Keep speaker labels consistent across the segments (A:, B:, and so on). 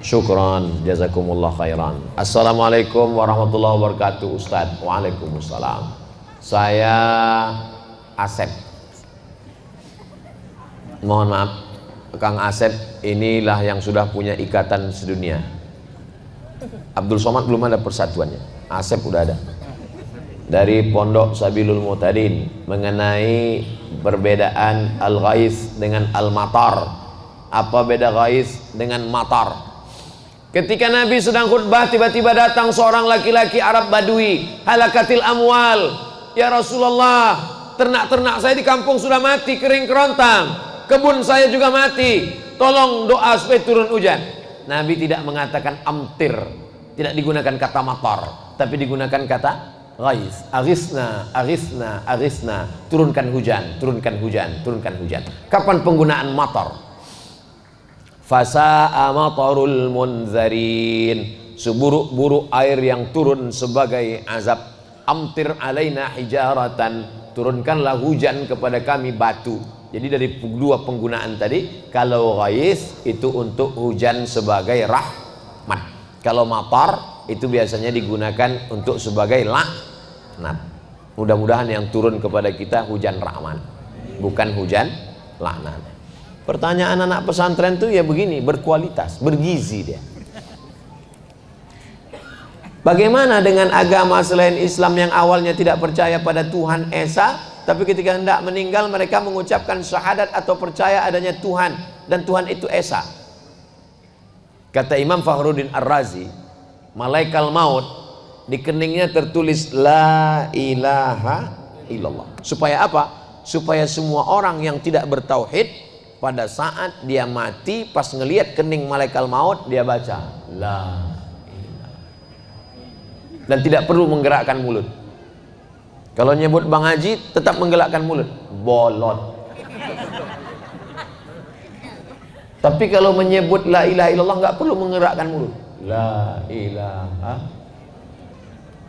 A: Syukran, jazakumullah khairan. Assalamualaikum warahmatullahi wabarakatuh, Ustadz. Waalaikumsalam. Saya Asep. Mohon maaf, Kang Asep inilah yang sudah punya ikatan sedunia. Abdul Somad belum ada persatuannya, Asep udah ada. Dari Pondok Sabilul Muhtadin mengenai perbedaan al-ghais dengan al-matar. Apa beda ghais dengan matar? Ketika Nabi sedang khutbah, tiba-tiba datang seorang laki-laki Arab Badui, halakatil amwal. Ya Rasulullah, ternak-ternak saya di kampung sudah mati, kering kerontang. Kebun saya juga mati. Tolong doa supaya turun hujan. Nabi tidak mengatakan amtir, tidak digunakan kata matar, tapi digunakan kata ghais. Aghithna, aghithna, aghithna. Turunkan hujan, turunkan hujan, turunkan hujan. Kapan penggunaan matar? Fasa'a matarul munzarin. Seburuk-buruk air yang turun sebagai azab. Amtir alaina hijaratan. Turunkanlah hujan kepada kami batu. Jadi dari dua penggunaan tadi, kalau ghais itu untuk hujan sebagai rahmat. Kalau matar itu biasanya digunakan untuk sebagai laknat. Mudah-mudahan yang turun kepada kita hujan rahmat, bukan hujan laknat. Pertanyaan anak pesantren itu ya begini, berkualitas, bergizi dia. Bagaimana dengan agama selain Islam yang awalnya tidak percaya pada Tuhan Esa, tapi ketika hendak meninggal mereka mengucapkan syahadat atau percaya adanya Tuhan, dan Tuhan itu Esa. Kata Imam Fakhruddin Ar-Razi, malaikat maut di keningnya tertulis la ilaha illallah. Supaya apa? Supaya semua orang yang tidak bertauhid pada saat dia mati, pas ngelihat kening malaikat maut, dia baca la ilaha, dan tidak perlu menggerakkan mulut. Kalau nyebut Bang Haji tetap menggerakkan mulut, bolot. Tapi kalau menyebut la ilaha illallah nggak perlu menggerakkan mulut. La ilaha.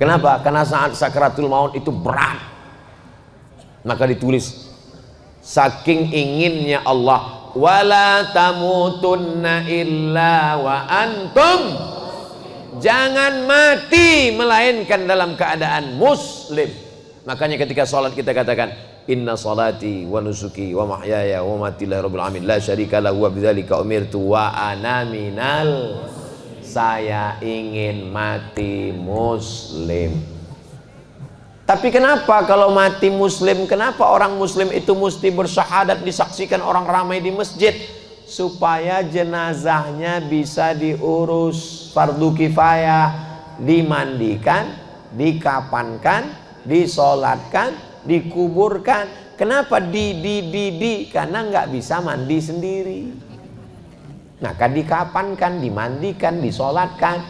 A: Kenapa? Karena saat sakaratul maut itu berat. Maka ditulis, saking inginnya Allah, wala tamutunna illa wa antum, jangan mati melainkan dalam keadaan muslim. Makanya ketika sholat kita katakan inna sholati wa nusuki wa mahyaya wa mati lillahi rabbil alamin la syarika lahu wa bidzalika umirtu wa ana minal, saya ingin mati muslim. Tapi kenapa kalau mati muslim, kenapa orang muslim itu mesti bersyahadat disaksikan orang ramai di masjid? Supaya jenazahnya bisa diurus, fardu kifayah, dimandikan, dikapankan, disolatkan, dikuburkan. Kenapa karena nggak bisa mandi sendiri, maka dikapankan, dimandikan, disolatkan.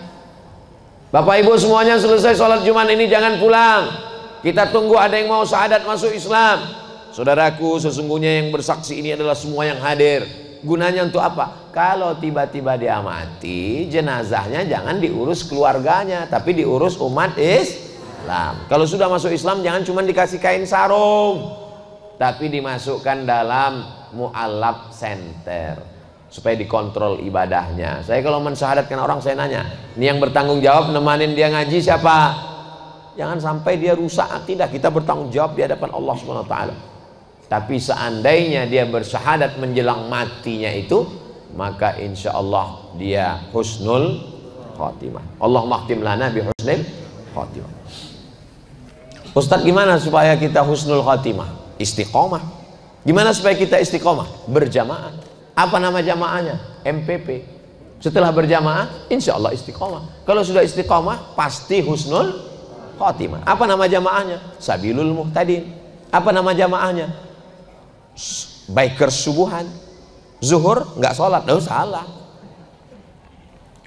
A: Bapak Ibu semuanya, selesai sholat Jumat ini jangan pulang, kita tunggu ada yang mau syahadat masuk Islam. Saudaraku, sesungguhnya yang bersaksi ini adalah semua yang hadir. Gunanya untuk apa? Kalau tiba-tiba dia mati, jenazahnya jangan diurus keluarganya, tapi diurus umat Islam. Kalau sudah masuk Islam jangan cuma dikasih kain sarung, tapi dimasukkan dalam mu'allaf center supaya dikontrol ibadahnya. Saya kalau mensyahadatkan orang, saya nanya, ini yang bertanggung jawab nemanin dia ngaji siapa? Jangan sampai dia rusak akidah. Kita bertanggung jawab di hadapan Allah Subhanahu wa taala. Tapi seandainya dia bersyahadat menjelang matinya itu, maka insya Allah dia husnul khatimah. Allahumma khtim lana bi husnil khatimah. Ustadz, gimana supaya kita husnul khatimah? Istiqomah. Gimana supaya kita istiqomah? Berjamaah. Apa nama jamaahnya? MPP. Setelah berjamaah, insya Allah istiqomah. Kalau sudah istiqomah, pasti husnul khatimah. Apa nama jamaahnya? Sabilul Muhtadin. Apa nama jamaahnya? Bikers subuhan. Zuhur nggak sholat, salah.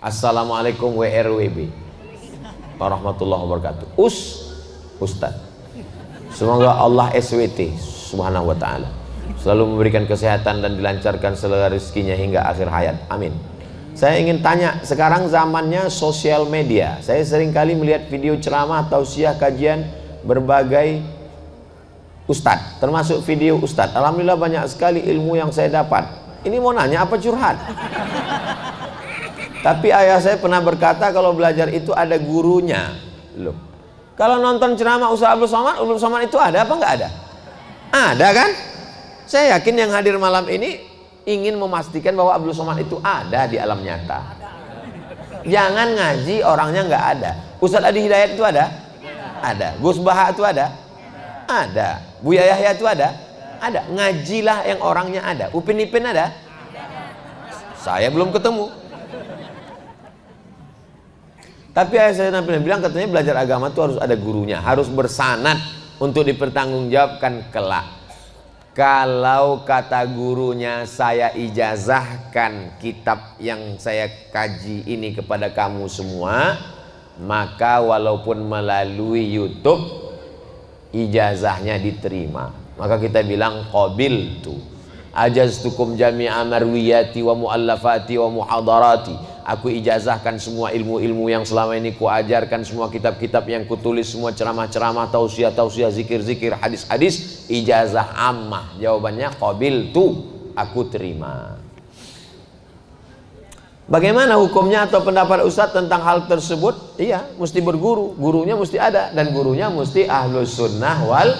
A: Assalamualaikum WRWB warahmatullahi wabarakatuh. Ustadz, semoga Allah SWT subhanahu wa ta'ala selalu memberikan kesehatan dan dilancarkan segala rezekinya hingga akhir hayat, amin. Saya ingin tanya, sekarang zamannya sosial media. Saya sering kali melihat video ceramah, tausiah, kajian berbagai ustadz, termasuk video ustadz. Alhamdulillah banyak sekali ilmu yang saya dapat. Ini mau nanya apa curhat? Tapi ayah saya pernah berkata kalau belajar itu ada gurunya. Loh, kalau nonton ceramah Ustaz Abdul Somad itu ada apa nggak ada? Ada kan? Saya yakin yang hadir malam ini ingin memastikan bahwa Abdul Somad itu ada di alam nyata. Jangan ngaji orangnya nggak ada. Ustaz Adi Hidayat itu ada? Ada. Gus Baha itu ada? Ada. Buya Yahya itu ada? Ada. Ngajilah yang orangnya ada. Upin Ipin ada? Saya belum ketemu. Tapi ayah saya bilang katanya belajar agama itu harus ada gurunya, harus bersanad untuk dipertanggungjawabkan kelak. Kalau kata gurunya, saya ijazahkan kitab yang saya kaji ini kepada kamu semua, maka walaupun melalui YouTube ijazahnya diterima. Maka kita bilang qabiltu ajaztukum jami'a marwiyati wa muallafati wa muhadarati. Aku ijazahkan semua ilmu-ilmu yang selama ini kuajarkan, semua kitab-kitab yang kutulis, semua ceramah-ceramah, tausiah-tausiah, zikir-zikir, hadis-hadis, ijazah ammah. Jawabannya qabiltu, aku terima. Bagaimana hukumnya atau pendapat Ustadz tentang hal tersebut? Iya, mesti berguru, gurunya mesti ada, dan gurunya mesti ahlus sunnah wal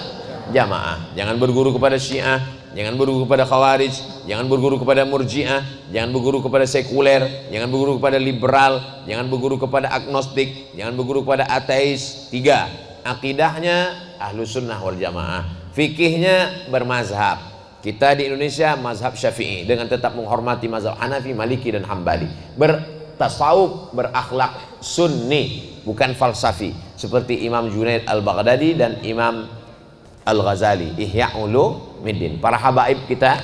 A: jamaah. Jangan berguru kepada Syiah, jangan berguru kepada Khawarij, jangan berguru kepada Murji'ah, jangan berguru kepada sekuler, jangan berguru kepada liberal, jangan berguru kepada agnostik, jangan berguru kepada ateis. 3. Akidahnya ahlus sunnah wal jamaah, fikihnya bermazhab. Kita di Indonesia mazhab Syafi'i dengan tetap menghormati mazhab Hanafi, Maliki dan Hambali. Bertasawuf, berakhlak sunni, bukan falsafi, seperti Imam Junaid Al-Baghdadi dan Imam Al-Ghazali, Ihya Ulumuddin. Para habaib kita,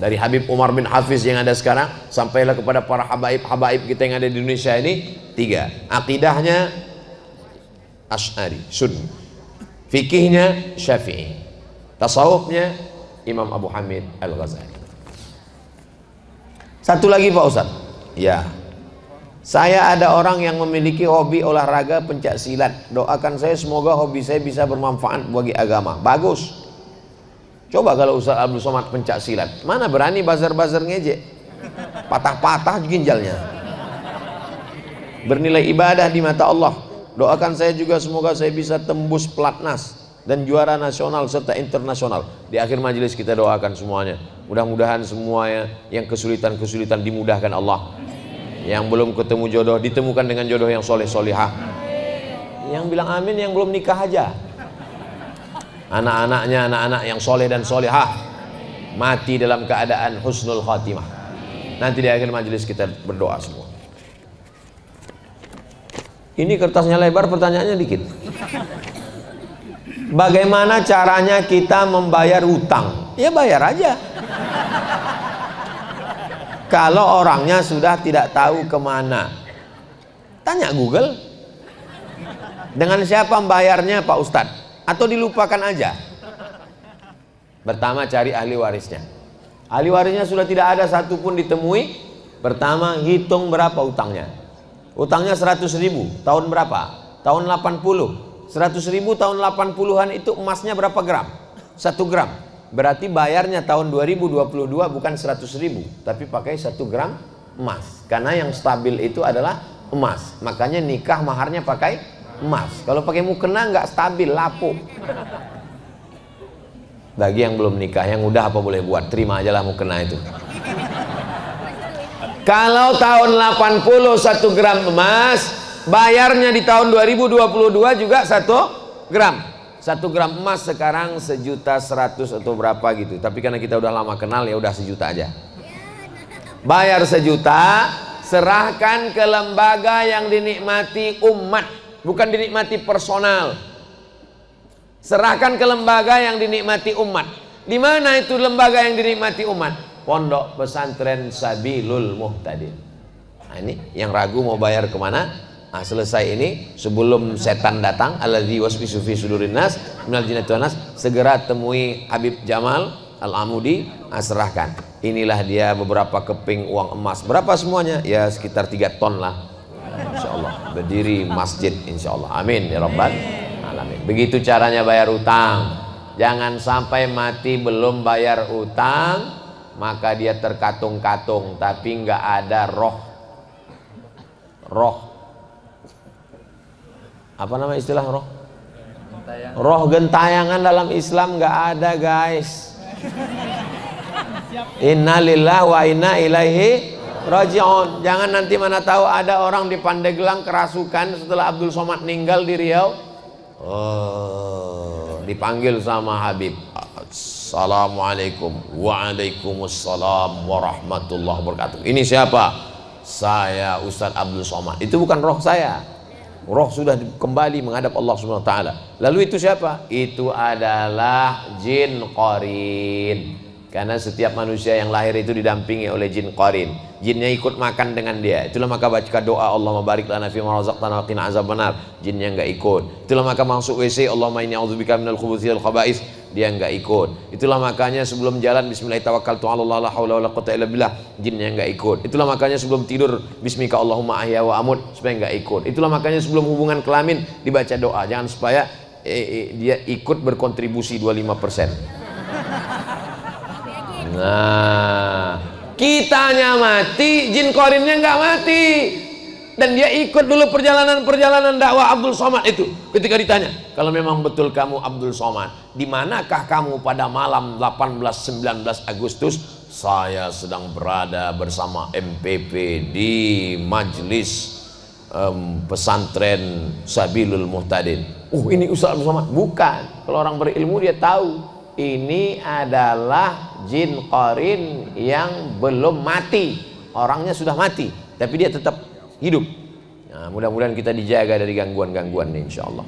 A: dari Habib Umar bin Hafiz yang ada sekarang sampailah kepada para habaib kita yang ada di Indonesia ini. 3. Akidahnya Asy'ari, Sunni, fikihnya Syafi'i, tasawufnya Imam Abu Hamid Al-Ghazali. Satu lagi Pak Ustadz, ya, saya ada orang yang memiliki hobi olahraga pencak silat. Doakan saya semoga hobi saya bisa bermanfaat bagi agama. Bagus. Coba kalau Ustaz Abdul Somad pencak silat, mana berani bazar-bazar ngejek, patah-patah ginjalnya. Bernilai ibadah di mata Allah. Doakan saya juga semoga saya bisa tembus pelatnas dan juara nasional serta internasional. Di akhir majelis kita doakan semuanya, mudah-mudahan semuanya yang kesulitan-kesulitan dimudahkan Allah. Yang belum ketemu jodoh ditemukan dengan jodoh yang soleh solihah. Yang bilang amin yang belum nikah aja. Anak-anaknya anak-anak yang soleh dan solihah, mati dalam keadaan husnul khatimah. Nanti di akhir majelis kita berdoa semua. Ini kertasnya lebar, pertanyaannya dikit. Bagaimana caranya kita membayar utang? Ya bayar aja. Kalau orangnya sudah tidak tahu kemana, tanya Google. Dengan siapa membayarnya Pak Ustadz? Atau dilupakan aja? Pertama cari ahli warisnya. Ahli warisnya sudah tidak ada satupun ditemui. Pertama hitung berapa utangnya. Utangnya 100.000, tahun berapa? Tahun 80. 100.000 tahun 80-an itu emasnya berapa gram? 1 gram. Berarti bayarnya tahun 2022 bukan 100.000, tapi pakai 1 gram emas. Karena yang stabil itu adalah emas. Makanya nikah maharnya pakai emas. Kalau pakai mukena nggak stabil, lapuk. Bagi yang belum nikah, yang udah apa boleh buat, terima aja lah mukena itu. Kalau tahun 80 1 gram emas, bayarnya di tahun 2022 juga 1 gram. 1 gram emas sekarang 1.100.000 atau berapa gitu. Tapi karena kita udah lama kenal ya udah 1 juta aja. Bayar 1 juta, serahkan ke lembaga yang dinikmati umat, bukan dinikmati personal. Serahkan ke lembaga yang dinikmati umat. Di mana itu lembaga yang dinikmati umat? Pondok Pesantren Sabilul Muhtadin. Nah, ini yang ragu mau bayar kemana? Nah, selesai ini sebelum setan datang, alladzi waswisu fi sudurin nas minal jinnati wan nas, segera temui Habib Jamal Al-Amudi, serahkan. Inilah dia beberapa keping uang emas. Berapa semuanya? Ya sekitar 3 ton lah. Insyaallah berdiri masjid insyaallah. Amin ya rabbal alamin. Begitu caranya bayar utang. Jangan sampai mati belum bayar utang, maka dia terkatung-katung tapi nggak ada roh. roh. Apa nama istilah roh? Roh gentayangan dalam Islam nggak ada, guys. Inna lillahi wa inna ilaihi raji'un. Jangan nanti mana tahu ada orang di Pandeglang kerasukan setelah Abdul Somad meninggal di Riau. Dipanggil sama Habib. Assalamualaikum. Waalaikumsalam warahmatullahi wabarakatuh. Ini siapa? Saya Ustadz Abdul Somad. Itu bukan roh saya. Roh sudah kembali menghadap Allah Subhanahu wa taala. Lalu itu siapa? Itu adalah jin qarin. Karena setiap manusia yang lahir itu didampingi oleh jin qarin. Jinnya ikut makan dengan dia. Itulah maka baca doa Allahumma barik lana fima razaqtana wa qina azabannar. Jinnya enggak ikut. Itulah maka masuk WC Allahumma inni a'udzubika minal khubuthi wal khaba'is. Dia enggak ikut. Itulah makanya sebelum jalan bismillahirrahmanirrahim tawakkaltu 'alallah la haula wala quwwata illa billah. Jinnya enggak ikut. Itulah makanya sebelum tidur bismika Allahumma ahya wa amut, supaya enggak ikut. Itulah makanya sebelum hubungan kelamin dibaca doa, jangan supaya dia ikut berkontribusi 25%. Nah, kitanya mati, jin qarinnya nggak mati, dan dia ikut dulu perjalanan dakwah Abdul Somad itu. Ketika ditanya, kalau memang betul kamu Abdul Somad, di manakah kamu pada malam 18-19 Agustus? Saya sedang berada bersama MPP di majelis pesantren Sabilul Muhtadin. Ini Ustaz Abdul Somad? Bukan. Kalau orang berilmu dia tahu. Ini adalah jin qarin yang belum mati. Orangnya sudah mati, tapi dia tetap hidup. Nah, mudah-mudahan kita dijaga dari gangguan-gangguan ini, insya Allah.